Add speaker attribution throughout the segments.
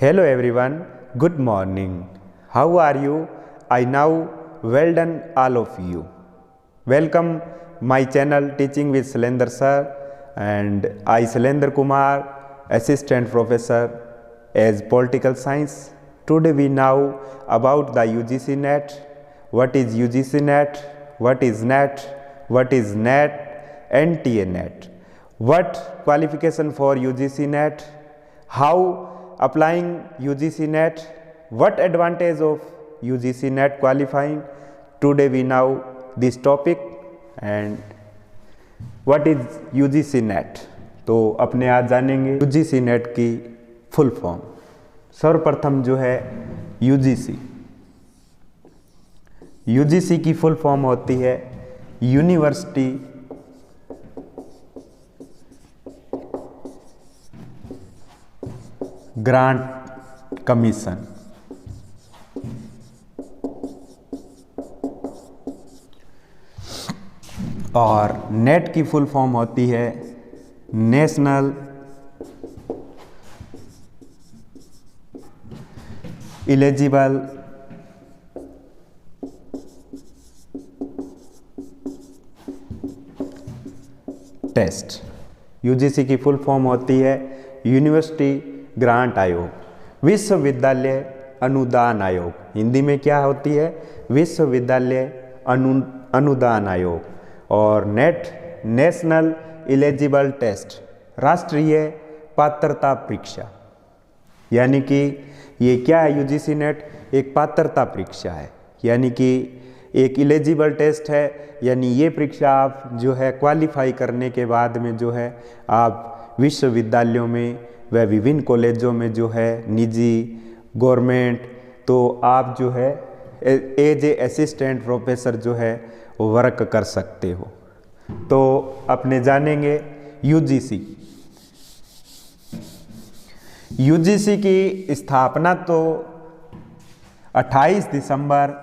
Speaker 1: Hello everyone, good morning. How are you? I now well done all of you. Welcome my channel Teaching with Shailendra Sir, and I Shailendra Kumar, Assistant Professor as Political Science. Today we know about the UGC NET. What is UGC NET? What is NET? What is NET? NTA NET. What qualification for UGC NET? How applying UGC NET? What advantage of UGC NET qualifying? Today we know this topic. and what is UGC NET? तो अपने आज जानेंगे UGC NET की full form. सर्वप्रथम जो है UGC की full form होती है यूनिवर्सिटी ग्रांट कमीशन। और नेट की फुल फॉर्म होती है नेशनल एलिजिबल टेस्ट। यूजीसी की फुल फॉर्म होती है यूनिवर्सिटी ग्रांट आयोग, विश्वविद्यालय अनुदान आयोग। हिंदी में क्या होती है? विश्वविद्यालय अनुदान आयोग। और नेट नेशनल एलिजिबल टेस्ट, राष्ट्रीय पात्रता परीक्षा। यानी कि ये क्या है? यूजीसी नेट एक पात्रता परीक्षा है, यानी कि एक एलिजिबल टेस्ट है। यानी ये परीक्षा आप जो है क्वालिफाई करने के बाद में जो है आप विश्वविद्यालयों में व विभिन्न कॉलेजों में जो है निजी गवर्नमेंट, तो आप जो है एज ए असिस्टेंट प्रोफेसर जो है वर्क कर सकते हो। तो अपने जानेंगे यूजीसी की स्थापना तो 28 दिसंबर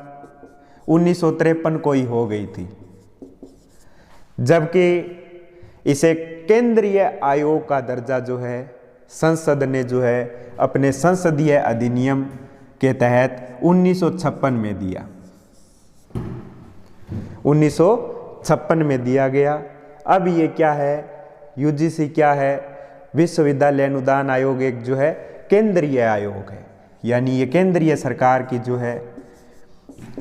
Speaker 1: 1953 को ही हो गई थी, जबकि इसे केंद्रीय आयोग का दर्जा जो है संसद ने जो है अपने संसदीय अधिनियम के तहत 1956 में दिया। 1956 में दिया गया। अब ये क्या है? यूजीसी क्या है? विश्वविद्यालय अनुदान आयोग एक जो है केंद्रीय आयोग है, यानी ये केंद्रीय सरकार की जो है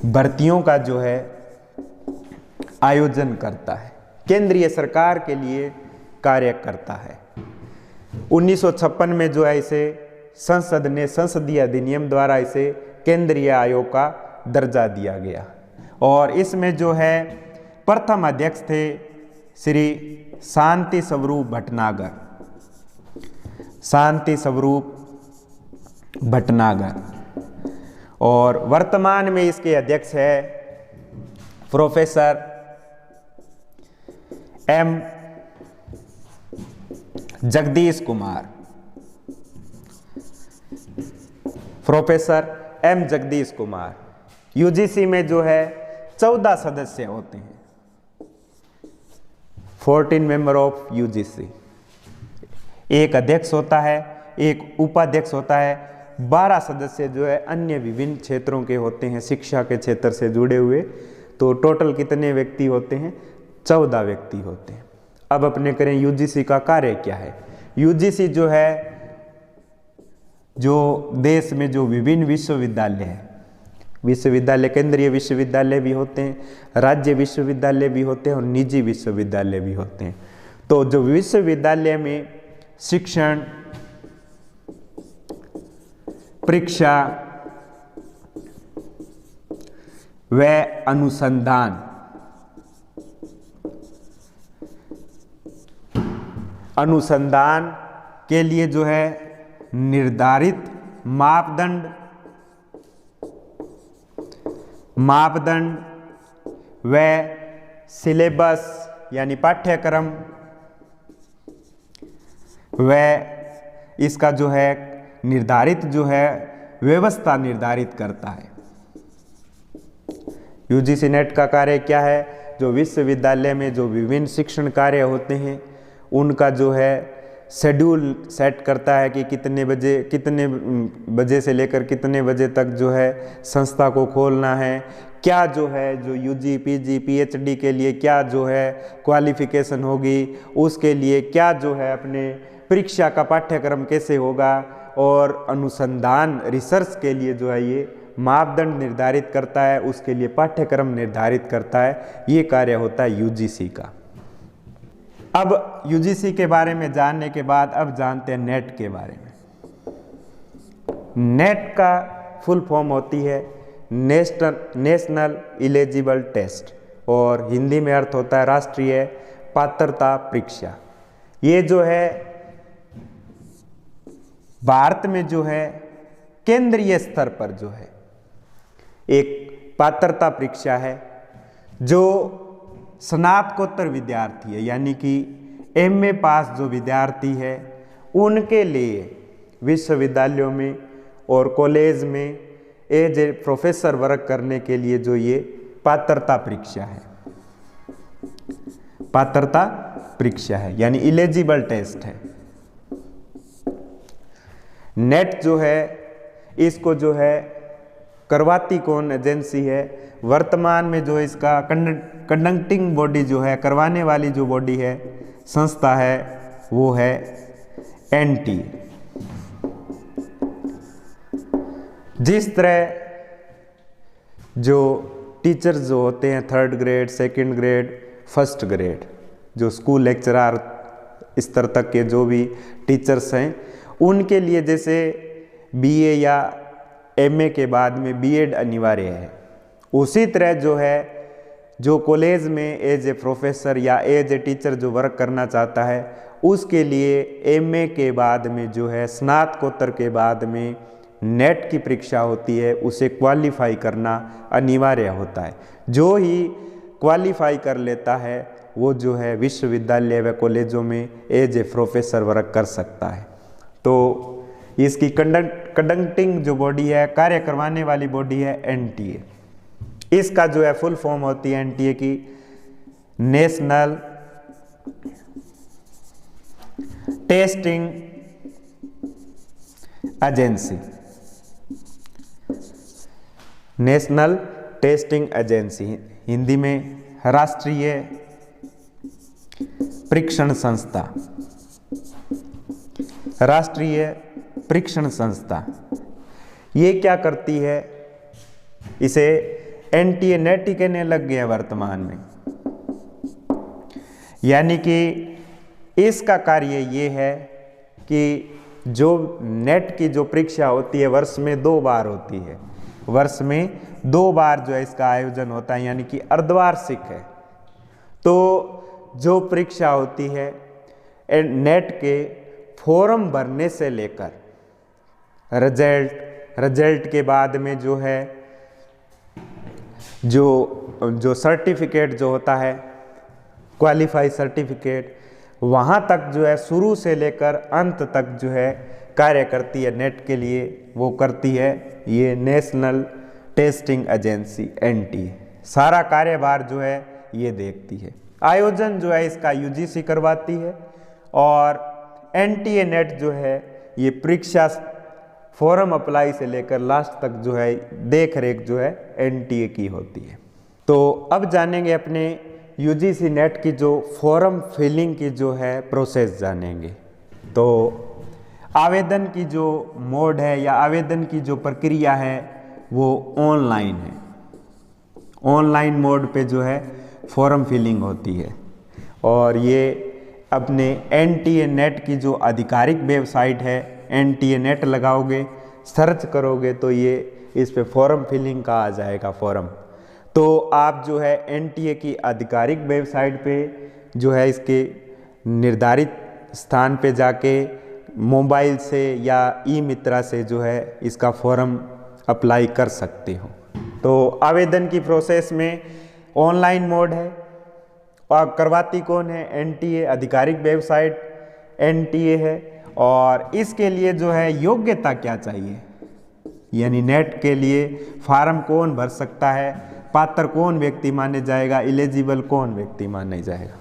Speaker 1: भर्तियों का जो है आयोजन करता है, केंद्रीय सरकार के लिए कार्य करता है। 1956 में जो है इसे संसद ने संसदीय अधिनियम द्वारा इसे केंद्रीय आयोग का दर्जा दिया गया। और इसमें जो है प्रथम अध्यक्ष थे श्री शांति स्वरूप भटनागर। शांति स्वरूप भटनागर। और वर्तमान में इसके अध्यक्ष है professor M Jagdish Kumar. Professor M Jagdish Kumar. UGC में जो है 14 सदस्य होते हैं, 14 मेंबर ऑफ यूजीसी। एक अध्यक्ष होता है, एक उपाध्यक्ष होता है, 12 सदस्य जो है अन्य विभिन्न क्षेत्रों के होते हैं, शिक्षा के क्षेत्र से जुड़े हुए। तो टोटल कितने व्यक्ति होते हैं? 14 व्यक्ति होते हैं। अब अपने करें यूजीसी का कार्य क्या है। यूजीसी जो है जो देश में जो विभिन्न विश्वविद्यालय है, विश्वविद्यालय केंद्रीय विश्वविद्यालय भी होते हैं, राज्य विश्वविद्यालय भी होते हैं और निजी विश्वविद्यालय भी होते हैं। तो जो विश्वविद्यालय में शिक्षण, परीक्षा व अनुसंधान के लिए जो है निर्धारित मापदंड व सिलेबस यानी पाठ्यक्रम व इसका जो है निर्धारित जो है व्यवस्था निर्धारित करता है। यूजीसी नेट का कार्य क्या है? जो विश्वविद्यालय में जो विभिन्न शिक्षण कार्य होते हैं उनका जो है शेड्यूल सेट करता है कि कितने बजे से लेकर कितने बजे तक जो है संस्था को खोलना है, क्या जो है जो यूजी पीजी पीएचडी के लिए क्या जो है क्वालिफिकेशन होगी, उसके लिए क्या जो है अपने परीक्षा का पाठ्यक्रम कैसे होगा, और अनुसंधान रिसर्च के लिए जो है ये मापदंड निर्धारित करता है, उसके लिए पाठ्यक्रम निर्धारित करता है। ये कार्य होता है यूजीसी का। अब यूजीसी के बारे में जानने के बाद अब जानते हैं नेट के बारे में। नेट का फुल फॉर्म होती है नेशनल एलिजिबल टेस्ट, और हिंदी में अर्थ होता है राष्ट्रीय पात्रता परीक्षा। ये जो है भारत में जो है केंद्रीय स्तर पर जो है एक पात्रता परीक्षा है, जो स्नातकोत्तर विद्यार्थी है यानी कि एमए पास जो विद्यार्थी है उनके लिए विश्वविद्यालयों में और कॉलेज में एज ए प्रोफेसर वर्क करने के लिए जो ये पात्रता परीक्षा है, पात्रता परीक्षा है यानी एलिजिबल टेस्ट है। नेट जो है इसको जो है करवाती कौन एजेंसी है, वर्तमान में जो इसका कंडक्टिंग बॉडी जो है, करवाने वाली जो बॉडी है, संस्था है, वो है एनटीए। जिस तरह जो टीचर्स जो होते हैं 3rd grade 2nd grade 1st grade, जो स्कूल लेक्चरर स्तर तक के जो भी टीचर्स हैं, उनके लिए जैसे बीए या एमए के बाद में बीएड अनिवार्य है, उसी तरह जो है जो कॉलेज में एज ए प्रोफेसर या एज ए टीचर जो वर्क करना चाहता है उसके लिए एमए के बाद में जो है स्नातकोत्तर के बाद में नेट की परीक्षा होती है, उसे क्वालिफाई करना अनिवार्य होता है। जो ही क्वालिफाई कर लेता है वो जो है विश्वविद्यालय व कॉलेजों में एज ए प्रोफेसर वर्क कर सकता है। तो इसकी कंडक्टिंग जो बॉडी है, कार्य करवाने वाली बॉडी है एनटीए। इसका जो है फुल फॉर्म होती है एनटीए की national testing agency, national testing agency, Hindi में राष्ट्रीय परीक्षण संस्था, राष्ट्रीय परीक्षण संस्था। ये क्या करती है, इसे एनटीए नेट ही कहने लग गया वर्तमान में, यानी कि इसका कार्य ये है कि जो नेट की जो परीक्षा होती है वर्ष में 2 बार होती है, वर्ष में 2 बार जो है इसका आयोजन होता है, यानी कि अर्धवार्षिक है। तो जो परीक्षा होती है नेट के फॉर्म भरने से लेकर रिजल्ट के बाद में जो है जो सर्टिफिकेट जो होता है क्वालिफाई सर्टिफिकेट, वहाँ तक जो है शुरू से लेकर अंत तक जो है कार्य करती है नेट के लिए, वो करती है ये नेशनल टेस्टिंग एजेंसी एनटीए। सारा कार्यभार जो है ये देखती है। आयोजन जो है इसका यूजीसी करवाती है, और एनटीए नेट जो है ये परीक्षा फॉर्म अप्लाई से लेकर लास्ट तक जो है देख रेख जो है एनटीए की होती है। तो अब जानेंगे अपने यूजीसी नेट की जो फॉर्म फिलिंग की जो है प्रोसेस जानेंगे। तो आवेदन की जो मोड है या आवेदन की जो प्रक्रिया है वो ऑनलाइन है। ऑनलाइन मोड पे जो है फॉर्म फिलिंग होती है, और ये अपने एनटीए नेट की जो आधिकारिक वेबसाइट है, एनटीए नेट लगाओगे, सर्च करोगे तो ये इस पे फॉर्म फिलिंग का आ जाएगा फॉर्म। तो आप जो है एनटीए की आधिकारिक वेबसाइट पे जो है इसके निर्धारित स्थान पे जाके मोबाइल से या ई मित्रा से जो है इसका फॉर्म अप्लाई कर सकते हो। तो आवेदन की प्रोसेस में ऑनलाइन मोड है, और करवाती कौन है, एनटीए, आधिकारिक वेबसाइट एनटीए है। और इसके लिए जो है योग्यता क्या चाहिए, यानी नेट के लिए फार्म कौन भर सकता है, पात्र कौन व्यक्ति माने जाएगा, एलिजिबल कौन व्यक्ति माने जाएगा।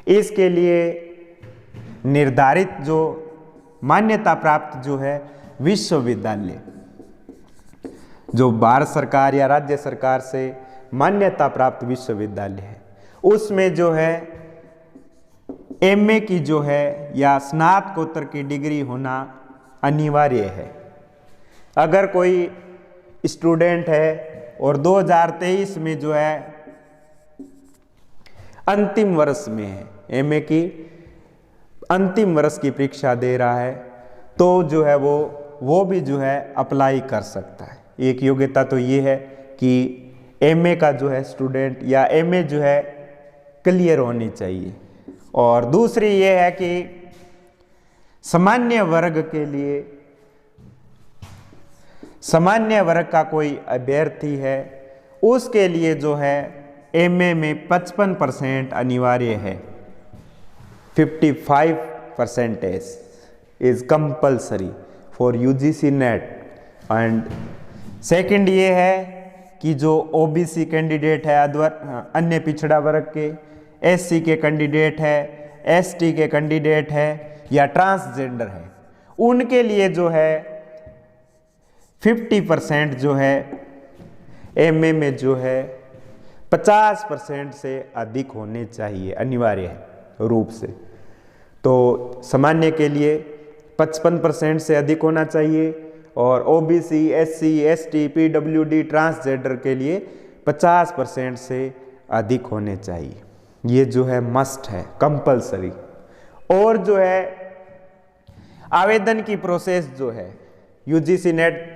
Speaker 1: इसके लिए निर्धारित जो मान्यता प्राप्त जो है विश्वविद्यालय, जो भारत सरकार या राज्य सरकार से मान्यता प्राप्त विश्वविद्यालय है, उसमें जो है एमए की जो है या स्नातकोत्तर की डिग्री होना अनिवार्य है। अगर कोई स्टूडेंट है और 2023 में जो है अंतिम वर्ष में है, एमए की अंतिम वर्ष की परीक्षा दे रहा है, तो जो है वो भी जो है अप्लाई कर सकता है। एक योग्यता तो ये है कि एमए का जो है स्टूडेंट या एमए जो है क्लियर होनी चाहिए। और दूसरी ये है कि सामान्य वर्ग का कोई अभ्यर्थी है, उसके लिए जो है एमए में 55% अनिवार्य है। 55% is compulsory for UGC net. And second ये है कि जो ओबीसी कैंडिडेट है, अन्य पिछड़ा वर्ग के, एससी के कैंडिडेट है, एसटी के कैंडिडेट है या ट्रांसजेंडर है, उनके लिए जो है 50% जो है एमए में जो है 50% से अधिक होने चाहिए अनिवार्य रूप से। तो सामान्य के लिए 55% से अधिक होना चाहिए और OBC, SC, ST, PWD, transgender के लिए 50% से अधिक होने चाहिए। ये जो है मस्ट है, कंपलसरी। और जो है आवेदन की प्रोसेस जो है यूजीसी नेट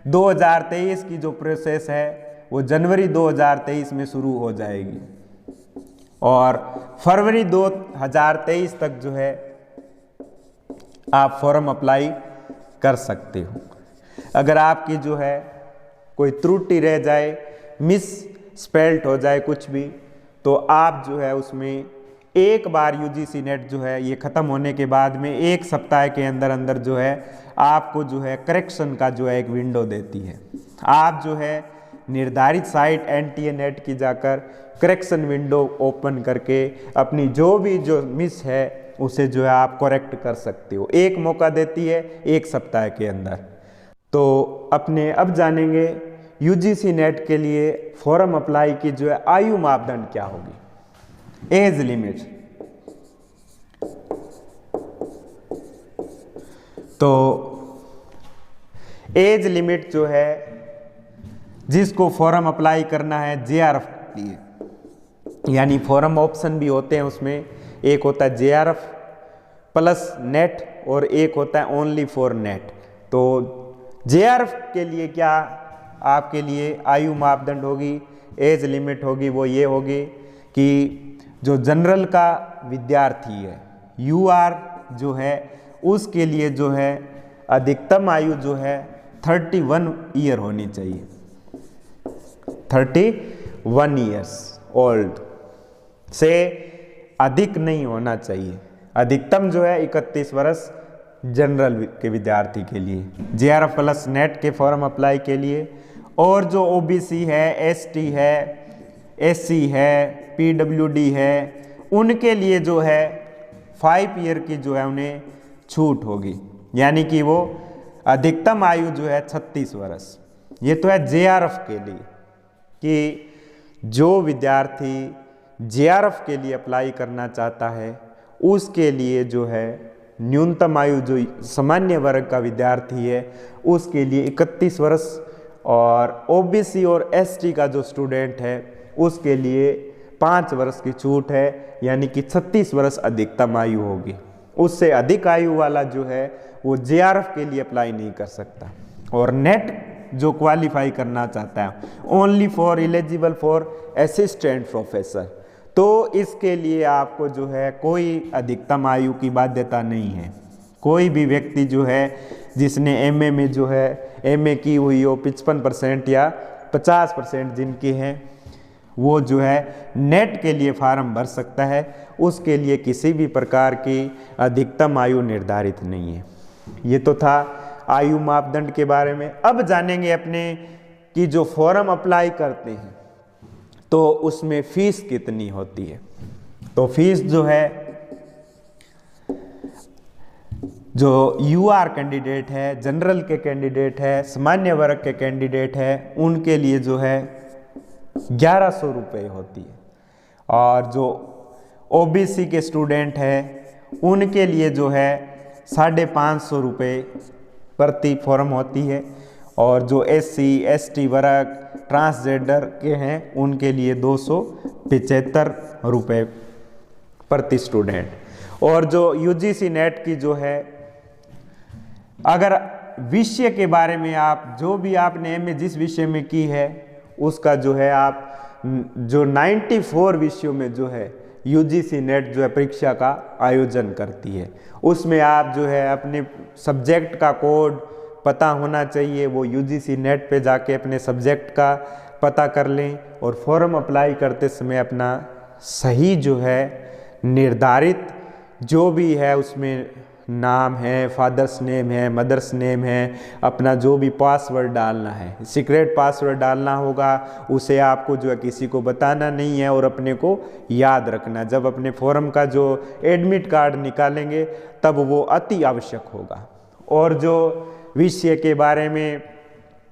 Speaker 1: 2023 की जो प्रोसेस है वो जनवरी 2023 में शुरू हो जाएगी और फरवरी 2023 तक जो है आप फॉर्म अप्लाई कर सकते हो। अगर आपकी जो है कोई त्रुटि रह जाए, मिस स्पेल्ट हो जाए कुछ भी, तो आप जो है उसमें एक बार यूजीसी नेट जो है ये ख़त्म होने के बाद में 1 सप्ताह के अंदर अंदर जो है आपको जो है करेक्शन का जो है एक विंडो देती है। आप जो है निर्धारित साइट एनटीए नेट की जाकर करेक्शन विंडो ओपन करके अपनी जो मिस है उसे जो है आप करेक्ट कर सकते हो। एक मौका देती है 1 सप्ताह के अंदर। तो अपने अब जानेंगे यूजीसी नेट के लिए फॉर्म अप्लाई की जो है आयु मापदंड क्या होगी, एज लिमिट। तो एज लिमिट जो है जिसको फॉर्म अप्लाई करना है जेआरएफ के लिए, यानी फॉर्म ऑप्शन भी होते हैं उसमें, एक होता है जेआरएफ प्लस नेट और एक होता है ओनली फॉर नेट। तो जेआरएफ के लिए क्या आपके लिए आयु मापदंड होगी, एज लिमिट होगी, वो ये होगी कि जो जनरल का विद्यार्थी है यूआर जो है उसके लिए जो है अधिकतम आयु जो है 31 ईयर होनी चाहिए, 31 ईयर्स ओल्ड से अधिक नहीं होना चाहिए। अधिकतम जो है 31 वर्ष जनरल के विद्यार्थी के लिए, जेआरएफ प्लस नेट के फॉर्म अप्लाई के लिए। और जो ओबीसी है, एसटी है, एससी है, पीडब्ल्यूडी है, उनके लिए जो है 5 ईयर की जो है उन्हें छूट होगी, यानी कि वो अधिकतम आयु जो है 36 वर्ष। ये तो है जेआरएफ के लिए कि जो विद्यार्थी जेआरएफ के लिए अप्लाई करना चाहता है उसके लिए जो है न्यूनतम आयु जो सामान्य वर्ग का विद्यार्थी है उसके लिए 31 वर्ष और ओबीसी और एसटी का जो स्टूडेंट है उसके लिए 5 वर्ष की छूट है, यानी कि 36 वर्ष अधिकतम आयु होगी। उससे अधिक आयु वाला जो है वो जेआरएफ के लिए अप्लाई नहीं कर सकता। और नेट जो क्वालिफाई करना चाहता है only for eligible for assistant professor, तो इसके लिए आपको जो है कोई अधिकतम आयु की बाध्यता नहीं है। कोई भी व्यक्ति जो है जिसने एमए में जो है एमए की हुई हो 55% या 50% जिनके हैं वो जो है नेट के लिए फार्म भर सकता है। उसके लिए किसी भी प्रकार की अधिकतम आयु निर्धारित नहीं है। ये तो था आयु मापदंड के बारे में। अब जानेंगे अपने कि जो फॉर्म अप्लाई करते हैं तो उसमें फीस कितनी होती है। तो फीस जो है जो यूआर कैंडिडेट है, जनरल के कैंडिडेट है, सामान्य वर्ग के कैंडिडेट है, उनके लिए जो है 1100 रुपये होती है। और जो ओबीसी के स्टूडेंट है उनके लिए जो है 550 रुपये प्रति फॉर्म होती है। और जो एससी एसटी वर्ग ट्रांसजेंडर के हैं उनके लिए 275 रुपये प्रति स्टूडेंट। और जो यूजीसी नेट की जो है, अगर विषय के बारे में आप जो भी आपने एमए जिस विषय में की है उसका जो है आप जो 94 विषयों में जो है यूजीसी नेट जो है परीक्षा का आयोजन करती है, उसमें आप जो है अपने सब्जेक्ट का कोड पता होना चाहिए। वो यूजीसी नेट पे जाके अपने सब्जेक्ट का पता कर लें और फॉर्म अप्लाई करते समय अपना सही जो है निर्धारित जो भी है उसमें नाम है, फादर्स नेम है, मदर्स नेम है, अपना जो भी पासवर्ड डालना है, सीक्रेट पासवर्ड डालना होगा, उसे आपको जो है किसी को बताना नहीं है और अपने को याद रखना। जब अपने फॉर्म का जो एडमिट कार्ड निकालेंगे तब वो अति आवश्यक होगा। और जो विषय के बारे में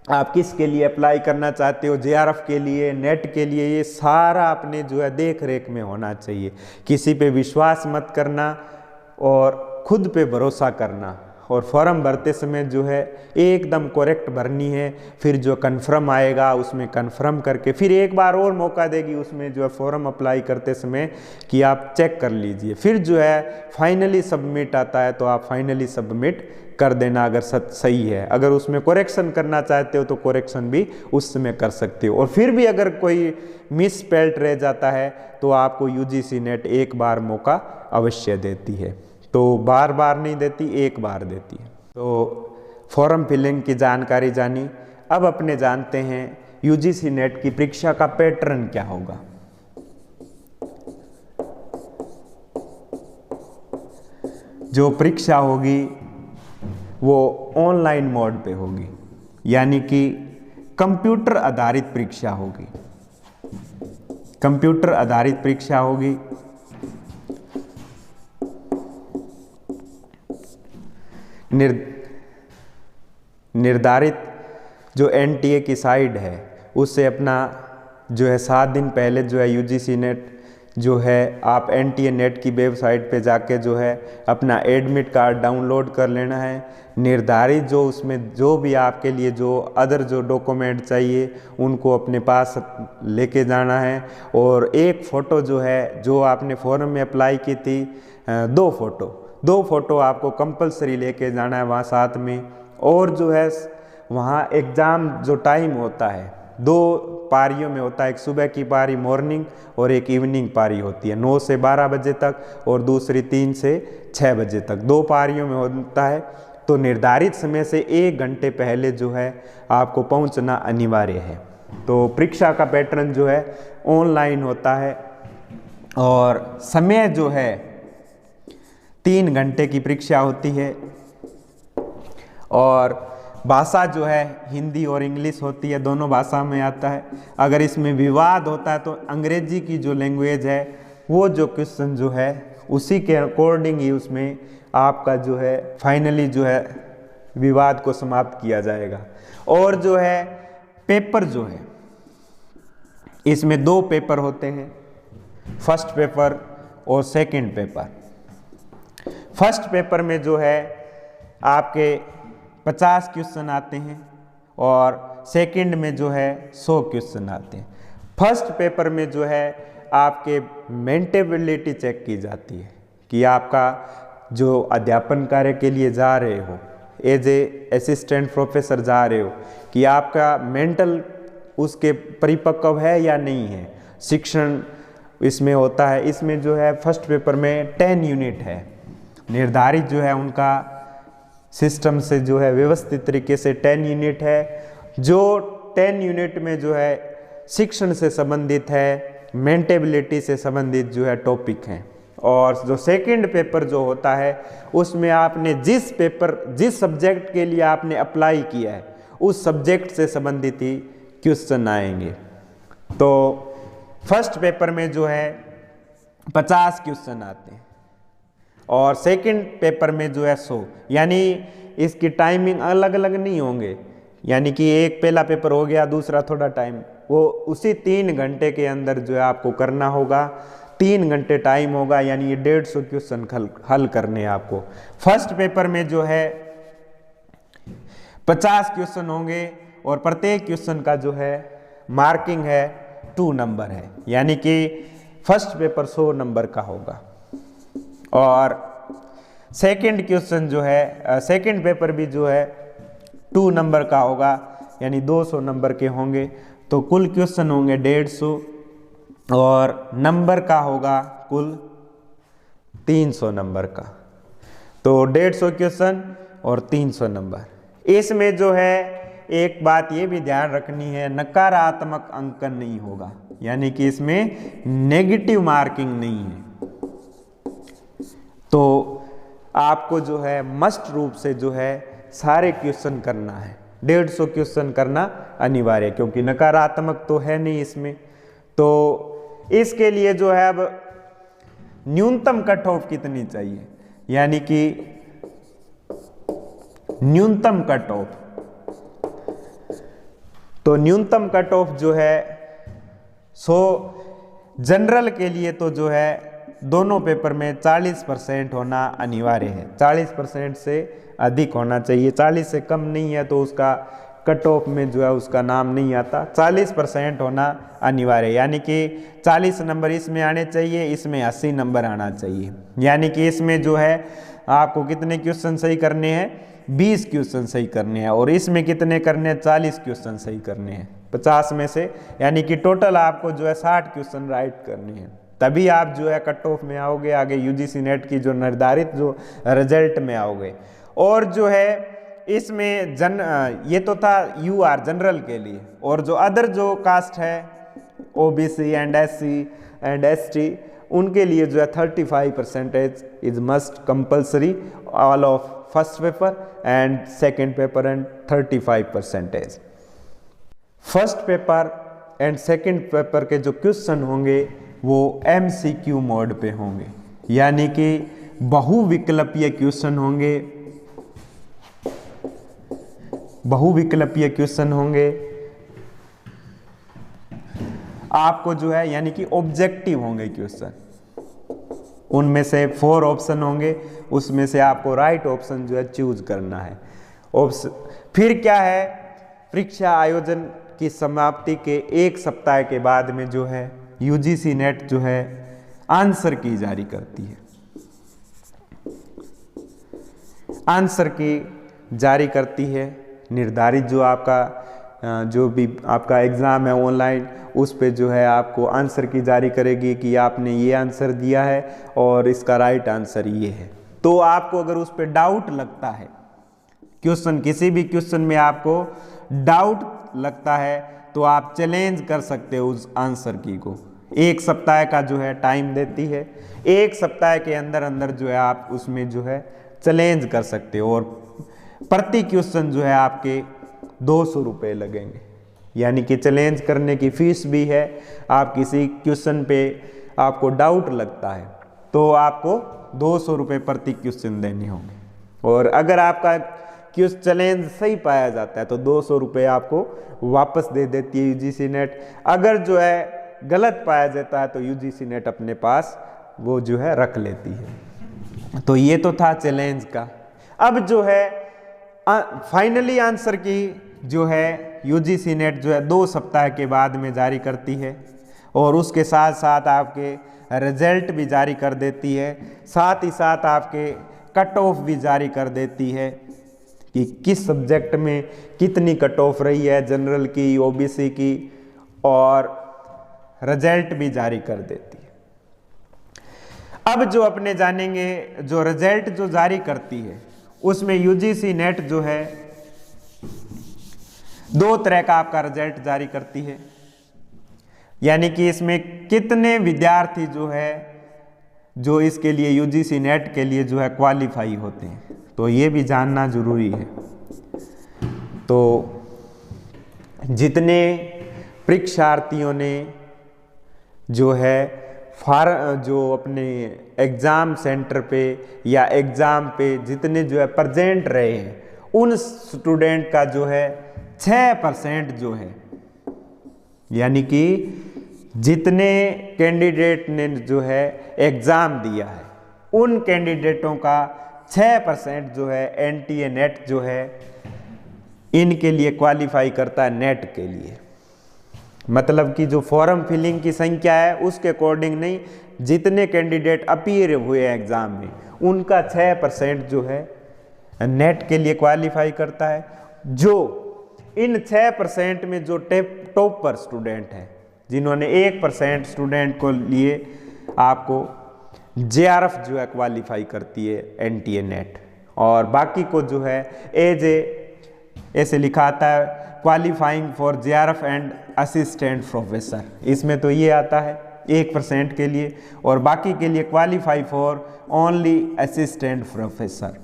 Speaker 1: आप किसके लिए अप्लाई करना चाहते हो, जेआरएफ के लिए, नेट के लिए, ये सारा अपने जो है देख रेख में होना चाहिए। किसी पे विश्वास मत करना और खुद पे भरोसा करना। और फॉर्म भरते समय जो है एकदम करेक्ट भरनी है। फिर जो कन्फर्म आएगा उसमें कन्फर्म करके फिर एक बार और मौका देगी उसमें जो है फॉर्म अप्लाई करते समय कि आप चेक कर लीजिए। फिर जो है फाइनली सबमिट आता है तो आप फाइनली सबमिट कर देना अगर सही है। अगर उसमें करेक्शन करना चाहते हो तो करेक्शन भी उस समय कर सकते हो। और फिर भी अगर कोई मिस स्पेल्ड रह जाता है तो आपको यूजीसी नेट एक बार मौका अवश्य देती है, तो बार बार नहीं देती, एक बार देती है। तो फॉर्म फिलिंग की जानकारी जानी। अब अपने जानते हैं यूजीसी नेट की परीक्षा का पैटर्न क्या होगा। जो परीक्षा होगी वो ऑनलाइन मोड पे होगी, यानी कि कंप्यूटर आधारित परीक्षा होगी। कंप्यूटर आधारित परीक्षा होगी। निर्धारित जो एनटीए की साइट है उससे अपना जो है 7 दिन पहले जो है यूजीसी नेट जो है आप एनटीए नेट की वेबसाइट पे जाके जो है अपना एडमिट कार्ड डाउनलोड कर लेना है। निर्धारित जो उसमें जो भी आपके लिए जो अदर जो डॉक्यूमेंट चाहिए उनको अपने पास लेके जाना है। और एक फ़ोटो जो है जो आपने फॉर्म में अप्लाई की थी, 2 फोटो आपको कंपलसरी लेके जाना है वहाँ साथ में। और जो है वहाँ एग्ज़ाम जो टाइम होता है 2 पारियों में होता है, एक सुबह की पारी मॉर्निंग और एक इवनिंग पारी होती है 9 से 12 बजे तक और दूसरी 3 से 6 बजे तक, 2 पारियों में होता है। तो निर्धारित समय से 1 घंटे पहले जो है आपको पहुंचना अनिवार्य है। तो परीक्षा का पैटर्न जो है ऑनलाइन होता है और समय जो है 3 घंटे की परीक्षा होती है। और भाषा जो है हिंदी और इंग्लिश होती है, दोनों भाषा में आता है। अगर इसमें विवाद होता है तो अंग्रेजी की जो लैंग्वेज है वो जो क्वेश्चन जो है उसी के अकॉर्डिंग ही उसमें आपका जो है फाइनली जो है विवाद को समाप्त किया जाएगा। और जो है पेपर जो है इसमें 2 पेपर होते हैं, फर्स्ट पेपर और सेकंड पेपर। फर्स्ट पेपर में जो है आपके 50 क्वेश्चन आते हैं और सेकंड में जो है 100 क्वेश्चन आते हैं। फर्स्ट पेपर में जो है आपके मेंटेबिलिटी चेक की जाती है कि आपका जो अध्यापन कार्य के लिए जा रहे हो, एज ए असिस्टेंट प्रोफेसर जा रहे हो, कि आपका मेंटल उसके परिपक्व है या नहीं है। शिक्षण इसमें होता है। इसमें जो है फर्स्ट पेपर में 10 यूनिट है, निर्धारित जो है उनका सिस्टम से जो है व्यवस्थित तरीके से 10 यूनिट है। जो 10 यूनिट में जो है शिक्षण से संबंधित है, मेंटेबिलिटी से संबंधित जो है टॉपिक हैं। और जो सेकंड पेपर जो होता है उसमें आपने जिस सब्जेक्ट के लिए आपने अप्लाई किया है उस सब्जेक्ट से संबंधित ही क्वेश्चन आएंगे। तो फर्स्ट पेपर में जो है 50 क्वेश्चन आते हैं और सेकंड पेपर में जो है 100, यानी इसकी टाइमिंग अलग अलग नहीं होंगे, यानी कि एक पहला पेपर हो गया, दूसरा थोड़ा टाइम, वो उसी 3 घंटे के अंदर जो है आपको करना होगा। 3 घंटे टाइम होगा, यानी ये 150 क्वेश्चन हल करने हैं आपको। फर्स्ट पेपर में जो है 50 क्वेश्चन होंगे और प्रत्येक क्वेश्चन का जो है मार्किंग है 2 नंबर है, यानी कि फर्स्ट पेपर 100 नंबर का होगा। और सेकंड क्वेश्चन जो है सेकंड पेपर भी जो है 2 नंबर का होगा, यानी 200 नंबर के होंगे। तो कुल क्वेश्चन होंगे 150 और नंबर का होगा कुल 300 नंबर का। तो 150 क्वेश्चन और 300 नंबर। इसमें जो है एक बात ये भी ध्यान रखनी है, नकारात्मक अंकन नहीं होगा, यानी कि इसमें नेगेटिव मार्किंग नहीं है। तो आपको जो है मस्ट रूप से जो है सारे क्वेश्चन करना है, 150 क्वेश्चन करना अनिवार्य है, क्योंकि नकारात्मक तो है नहीं इसमें। तो इसके लिए जो है अब न्यूनतम कट ऑफ कितनी चाहिए, यानी कि न्यूनतम कट ऑफ, तो न्यूनतम कट ऑफ जो है 100 जनरल के लिए तो जो है दोनों पेपर में 40% होना अनिवार्य है। 40% से अधिक होना चाहिए, 40 से कम नहीं है तो उसका कट ऑफ में जो है उसका नाम नहीं आता। 40% होना अनिवार्य है, यानी कि 40 नंबर इसमें आने चाहिए, इसमें 80 नंबर आना चाहिए। यानी कि इसमें जो है आपको कितने क्वेश्चन सही करने हैं, 20 क्वेश्चन सही करने हैं, और इसमें कितने करने हैं, 40 क्वेश्चन सही करने हैं 50 में से, यानी कि टोटल आपको जो है 60 क्वेश्चन राइट करने हैं। तभी आप जो है कट ऑफ में आओगे, आगे यूजीसी नेट की जो निर्धारित जो रिजल्ट में आओगे। और जो है इसमें ये तो था यूआर जनरल के लिए, और जो अदर जो कास्ट है OBC and SC and ST, उनके लिए जो है 35% is must compulsory all of first paper and second paper and 35%। First paper and second paper के जो क्वेश्चन होंगे वो MCQ मोड पे होंगे, यानी कि बहुविकल्पीय क्वेश्चन होंगे, बहुविकल्पीय क्वेश्चन होंगे आपको जो है, यानी कि ऑब्जेक्टिव होंगे क्वेश्चन। उनमें से 4 ऑप्शन होंगे, उसमें से आपको राइट ऑप्शन जो है चूज करना है। फिर क्या है, परीक्षा आयोजन की समाप्ति के 1 सप्ताह के बाद में जो है यूजीसी नेट जो है आंसर की जारी करती है। आंसर की जारी करती है, निर्धारित जो आपका जो भी आपका एग्ज़ाम है ऑनलाइन, उस पे जो है आपको आंसर की जारी करेगी कि आपने ये आंसर दिया है और इसका राइट आंसर ये है। तो आपको अगर उस पे डाउट लगता है, क्वेश्चन किसी भी क्वेश्चन में आपको डाउट लगता है, तो आप चैलेंज कर सकते हो उस आंसर की को। 1 सप्ताह का जो है टाइम देती है, 1 सप्ताह के अंदर अंदर जो है आप उसमें जो है चैलेंज कर सकते हो, और प्रति क्वेश्चन जो है आपके 200 रुपये लगेंगे, यानी कि चैलेंज करने की फीस भी है। आप किसी क्वेश्चन पे आपको डाउट लगता है तो आपको 200 रुपये प्रति क्वेश्चन देने होंगे, और अगर आपका क्वेश्चन चैलेंज सही पाया जाता है तो 200 रुपये आपको वापस दे देती है यूजीसी नेट। अगर जो है गलत पाया जाता है तो यूजीसी नेट अपने पास वो जो है रख लेती है। तो ये तो था चैलेंज का। अब जो है फाइनली आंसर की जो है यूजीसी नेट जो है 2 सप्ताह के बाद में जारी करती है, और उसके साथ साथ आपके रिजल्ट भी जारी कर देती है, साथ ही साथ आपके कट ऑफ भी जारी कर देती है कि किस सब्जेक्ट में कितनी कट ऑफ रही है, जनरल की, ओबीसी की, और रिजल्ट भी जारी कर देती है। अब जो अपने जानेंगे जो रिजल्ट जो जारी करती है उसमें यूजीसी नेट जो है 2 तरह का आपका रिजल्ट जारी करती है, यानी कि इसमें कितने विद्यार्थी जो है जो इसके लिए यूजीसी नेट के लिए जो है क्वालिफाई होते हैं, तो ये भी जानना जरूरी है। तो जितने परीक्षार्थियों ने जो है जो अपने एग्ज़ाम सेंटर पे या एग्ज़ाम पे जितने जो है प्रेजेंट रहे हैं, उन स्टूडेंट का जो है 6% जो है, यानी कि जितने कैंडिडेट ने जो है एग्ज़ाम दिया है उन कैंडिडेटों का 6% जो है एनटीए नेट जो है इनके लिए क्वालिफाई करता है नेट के लिए। मतलब कि जो फॉर्म फिलिंग की संख्या है उसके अकॉर्डिंग नहीं, जितने कैंडिडेट अपीयर हुए एग्ज़ाम में उनका 6% जो है नेट के लिए क्वालिफाई करता है। जो इन 6% में जो टॉपर स्टूडेंट हैं, जिन्होंने 1% स्टूडेंट को लिए आपको जेआरएफ जो है क्वालिफाई करती है एनटीए नेट, और बाकी को जो है ऐसे लिखा आता है qualifying for JRF and assistant professor, इसमें तो ये आता है 1% के लिए, और बाकी के लिए qualify for only assistant professor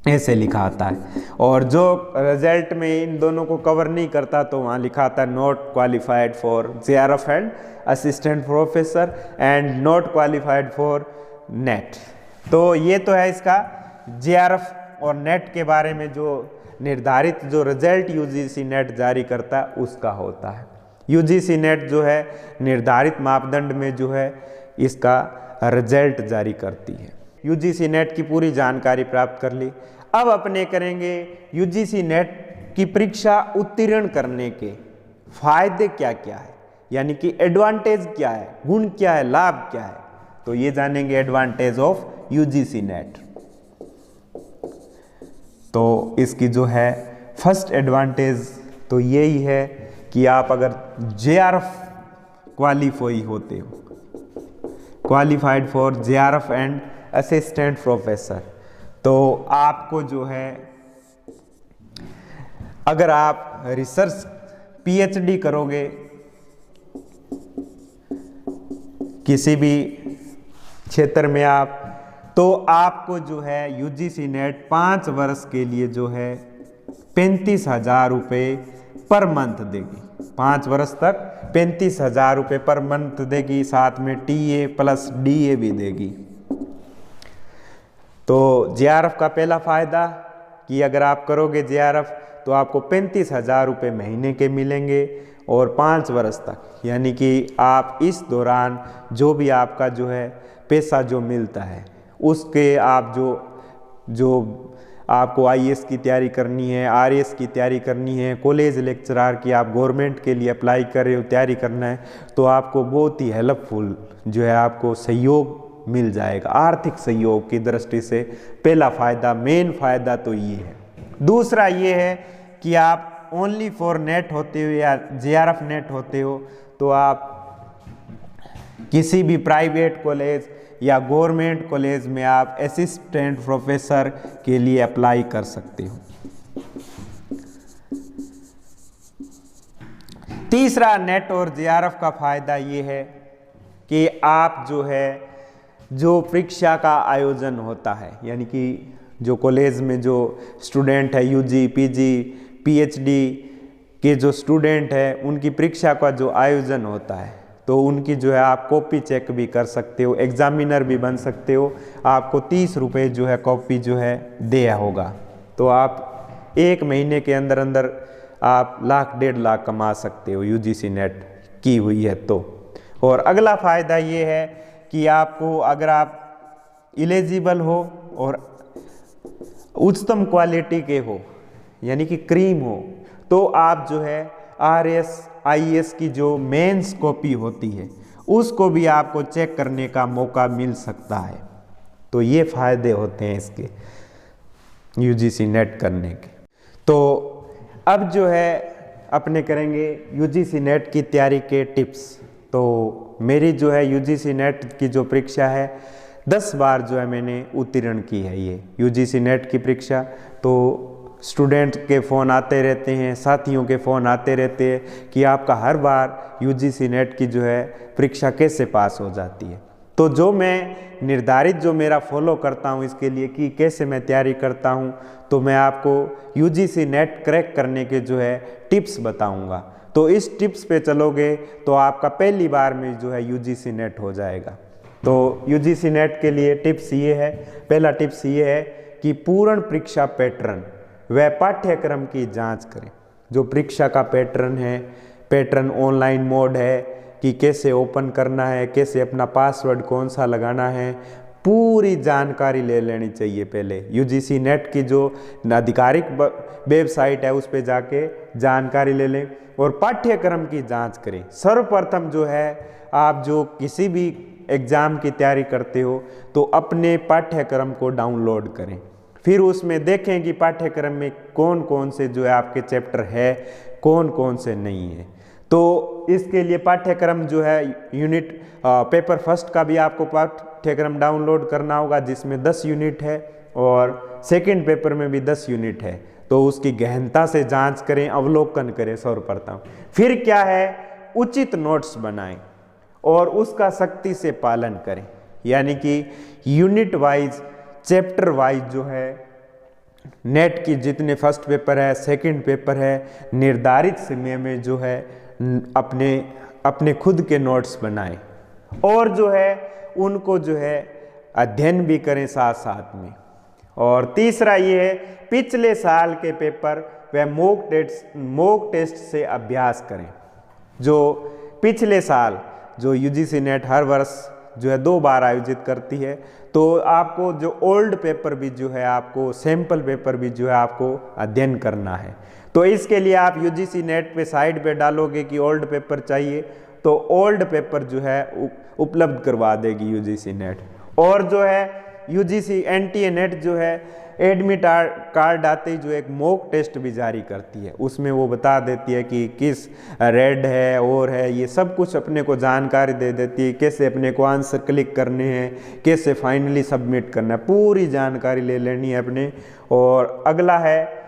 Speaker 1: ऐसे लिखा आता है। और जो रिजल्ट में इन दोनों को कवर नहीं करता तो वहाँ लिखा आता है not qualified for JRF and assistant professor and not qualified for net. तो ये तो है इसका जेआरएफ और नेट के बारे में जो निर्धारित जो रिजल्ट यूजीसी नेट जारी करता है उसका होता है। यूजीसी नेट जो है निर्धारित मापदंड में जो है इसका रिजल्ट जारी करती है। यूजीसी नेट की पूरी जानकारी प्राप्त कर ली। अब अपने करेंगे यूजीसी नेट की परीक्षा उत्तीर्ण करने के फायदे क्या क्या है, यानी कि एडवांटेज क्या है, गुण क्या है, लाभ क्या है। तो ये जानेंगे एडवांटेज ऑफ यूजीसी नेट। तो इसकी जो है फर्स्ट एडवांटेज तो यही है कि आप अगर जेआरएफ क्वालिफाई होते हो, qualified for JRF and assistant professor, तो आपको जो है अगर आप रिसर्च पीएचडी करोगे किसी भी क्षेत्र में आप, तो आपको जो है यूजीसी नेट 5 वर्ष के लिए जो है 35,000 रुपये पर मंथ देगी। 5 वर्ष तक 35,000 रुपये पर मंथ देगी, साथ में टीए प्लस डीए भी देगी। तो जेआरएफ का पहला फ़ायदा कि अगर आप करोगे जेआरएफ तो आपको 35,000 रुपये महीने के मिलेंगे और 5 वर्ष तक, यानी कि आप इस दौरान जो भी आपका जो है पैसा जो मिलता है उसके आप जो आपको आईएएस की तैयारी करनी है, आरएएस की तैयारी करनी है, कॉलेज लेक्चरर की आप गवर्नमेंट के लिए अप्लाई कर रहे हो, तैयारी करना है, तो आपको बहुत ही हेल्पफुल जो है आपको सहयोग मिल जाएगा। आर्थिक सहयोग की दृष्टि से पहला फ़ायदा, मेन फ़ायदा तो ये है। दूसरा ये है कि आप ओनली फॉर नेट होते हो या जेआरएफ नेट होते हो तो आप किसी भी प्राइवेट कॉलेज या गवर्नमेंट कॉलेज में आप असिस्टेंट प्रोफेसर के लिए अप्लाई कर सकते हो। तीसरा नेट और जेआरएफ का फ़ायदा ये है कि आप जो है जो परीक्षा का आयोजन होता है, यानी कि जो कॉलेज में जो स्टूडेंट है यूजी पीजी पीएचडी के जो स्टूडेंट है उनकी परीक्षा का जो आयोजन होता है तो उनकी जो है आप कॉपी चेक भी कर सकते हो, एग्जामिनर भी बन सकते हो। आपको 30 रुपये जो है कॉपी जो है दिया होगा, तो आप 1 महीने के अंदर अंदर आप 1,00,000-1,50,000 कमा सकते हो यूजीसी नेट की हुई है तो। और अगला फ़ायदा ये है कि आपको अगर आप एलिजिबल हो और उच्चतम क्वालिटी के हो, यानी कि क्रीम हो, तो आप जो है आरएएस आईएएस की जो मेंस कॉपी होती है उसको भी आपको चेक करने का मौका मिल सकता है। तो ये फ़ायदे होते हैं इसके यूजीसी नेट करने के। तो अब जो है अपने करेंगे यूजीसी नेट की तैयारी के टिप्स। तो मेरी जो है यूजीसी नेट की जो परीक्षा है 10 बार जो है मैंने उत्तीर्ण की है ये यूजीसी नेट की परीक्षा। तो स्टूडेंट के फ़ोन आते रहते हैं, साथियों के फ़ोन आते रहते हैं कि आपका हर बार यूजीसी नेट की जो है परीक्षा कैसे पास हो जाती है। तो जो मैं निर्धारित जो मेरा फॉलो करता हूँ इसके लिए कि कैसे मैं तैयारी करता हूँ, तो मैं आपको यूजीसी नेट क्रैक करने के जो है टिप्स बताऊँगा। तो इस टिप्स पे चलोगे तो आपका पहली बार में जो है यूजीसी नेट हो जाएगा। तो यूजीसी नेट के लिए टिप्स ये है, पहला टिप्स ये है कि पूर्ण परीक्षा पैटर्न व पाठ्यक्रम की जांच करें। जो परीक्षा का पैटर्न है, पैटर्न ऑनलाइन मोड है कि कैसे ओपन करना है, कैसे अपना पासवर्ड कौन सा लगाना है, पूरी जानकारी ले लेनी चाहिए। पहले यूजीसी नेट की जो आधिकारिक वेबसाइट है उस पर जाके जानकारी ले लें और पाठ्यक्रम की जांच करें। सर्वप्रथम जो है आप जो किसी भी एग्ज़ाम की तैयारी करते हो तो अपने पाठ्यक्रम को डाउनलोड करें, फिर उसमें देखें कि पाठ्यक्रम में कौन कौन से जो है आपके चैप्टर है, कौन कौन से नहीं है। तो इसके लिए पाठ्यक्रम जो है यूनिट पेपर फर्स्ट का भी आपको पाठ्यक्रम डाउनलोड करना होगा जिसमें 10 यूनिट है और सेकंड पेपर में भी 10 यूनिट है। तो उसकी गहनता से जांच करें, अवलोकन करें सर्वप्रथम। फिर क्या है, उचित नोट्स बनाएं और उसका सख्ती से पालन करें। यानी कि यूनिट वाइज, चैप्टर वाइज जो है नेट की जितने फर्स्ट पेपर है, सेकंड पेपर है, निर्धारित समय में जो है अपने खुद के नोट्स बनाएं और जो है उनको जो है अध्ययन भी करें साथ साथ में। और तीसरा ये है, पिछले साल के पेपर व मॉक टेस्ट से अभ्यास करें। जो पिछले साल जो यूजीसी नेट हर वर्ष जो है 2 बार आयोजित करती है, तो आपको जो ओल्ड पेपर भी जो है, आपको सैंपल पेपर भी जो है आपको अध्ययन करना है। तो इसके लिए आप यूजीसी नेट पे साइड पे डालोगे कि ओल्ड पेपर चाहिए, तो ओल्ड पेपर जो है उपलब्ध करवा देगी यूजीसी नेट। और जो है यूजीसी एनटीए नेट जो है एडमिट कार्ड आते ही जो एक मॉक टेस्ट भी जारी करती है, उसमें वो बता देती है कि किस रेड है और है, ये सब कुछ अपने को जानकारी दे देती है, कैसे अपने को आंसर क्लिक करने हैं, कैसे फाइनली सबमिट करना है, पूरी जानकारी ले लेनी है अपने। और अगला है,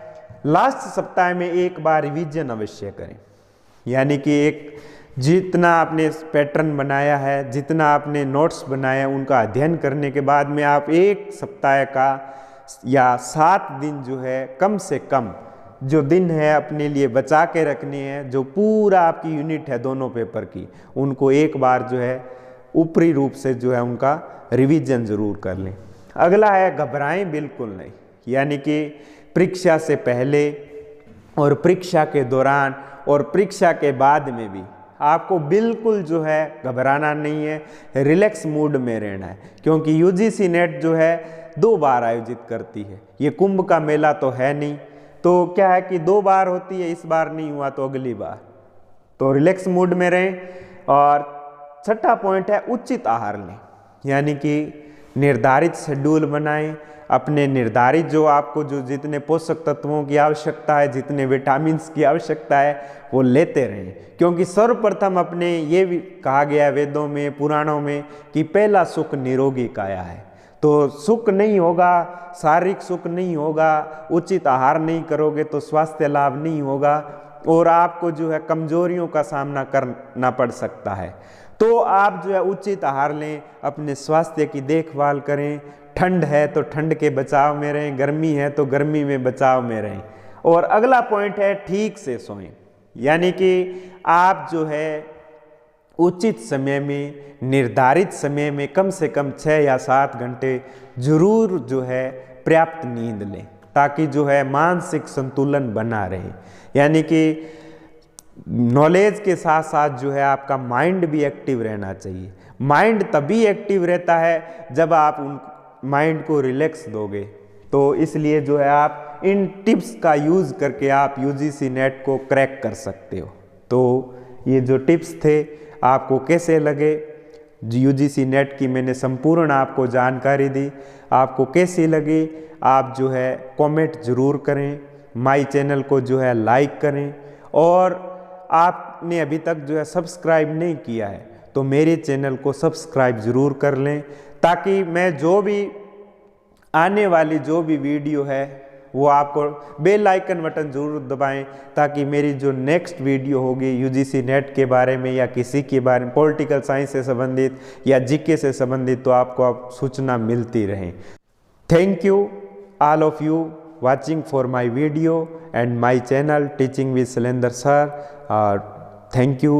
Speaker 1: लास्ट सप्ताह में एक बार रिवीजन अवश्य करें। यानी कि एक जितना आपने पैटर्न बनाया है, जितना आपने नोट्स बनाया है, उनका अध्ययन करने के बाद में आप एक सप्ताह का या 7 दिन जो है कम से कम जो दिन है अपने लिए बचा के रखने हैं। जो पूरा आपकी यूनिट है दोनों पेपर की, उनको एक बार जो है ऊपरी रूप से जो है उनका रिवीजन ज़रूर कर लें। अगला है, घबराएं बिल्कुल नहीं। यानी कि परीक्षा से पहले और परीक्षा के दौरान और परीक्षा के बाद में भी आपको बिल्कुल जो है घबराना नहीं है, रिलैक्स मूड में रहना है। क्योंकि यूजीसी नेट जो है 2 बार आयोजित करती है, ये कुंभ का मेला तो है नहीं। तो क्या है कि 2 बार होती है, इस बार नहीं हुआ तो अगली बार, तो रिलैक्स मूड में रहें। और छठा पॉइंट है, उचित आहार लें। यानी कि निर्धारित शेड्यूल बनाएं, अपने निर्धारित जो आपको जो जितने पोषक तत्वों की आवश्यकता है, जितने विटामिन्स की आवश्यकता है, वो लेते रहें। क्योंकि सर्वप्रथम अपने ये भी कहा गया है वेदों में, पुराणों में कि पहला सुख निरोगी काया है। तो सुख नहीं होगा, शारीरिक सुख नहीं होगा, उचित आहार नहीं करोगे तो स्वास्थ्य लाभ नहीं होगा और आपको जो है कमजोरियों का सामना करना पड़ सकता है। तो आप जो है उचित आहार लें, अपने स्वास्थ्य की देखभाल करें। ठंड है तो ठंड के बचाव में रहें, गर्मी है तो गर्मी में बचाव में रहें। और अगला पॉइंट है, ठीक से सोएं। यानी कि आप जो है उचित समय में, निर्धारित समय में कम से कम 6 या 7 घंटे जरूर जो है पर्याप्त नींद लें, ताकि जो है मानसिक संतुलन बना रहे। यानी कि नॉलेज के साथ साथ जो है आपका माइंड भी एक्टिव रहना चाहिए। माइंड तभी एक्टिव रहता है जब आप उन माइंड को रिलैक्स दोगे। तो इसलिए जो है आप इन टिप्स का यूज़ करके आप यूजीसी नेट को क्रैक कर सकते हो। तो ये जो टिप्स थे आपको कैसे लगे, यूजीसी नेट की मैंने संपूर्ण आपको जानकारी दी, आपको कैसी लगी आप जो है कमेंट ज़रूर करें, माई चैनल को जो है लाइक करें। और आपने अभी तक जो है सब्सक्राइब नहीं किया है तो मेरे चैनल को सब्सक्राइब ज़रूर कर लें, ताकि मैं जो भी आने वाली जो भी वीडियो है वो आपको बेल आइकन बटन ज़रूर दबाएं, ताकि मेरी जो नेक्स्ट वीडियो होगी यूजीसी नेट के बारे में या किसी के बारे में, पॉलिटिकल साइंस से संबंधित या जीके से संबंधित, तो आपको आप सूचना मिलती रहे। Thank you all of you watching for my video and my channel Teaching with Shailendra Sir. Thank you.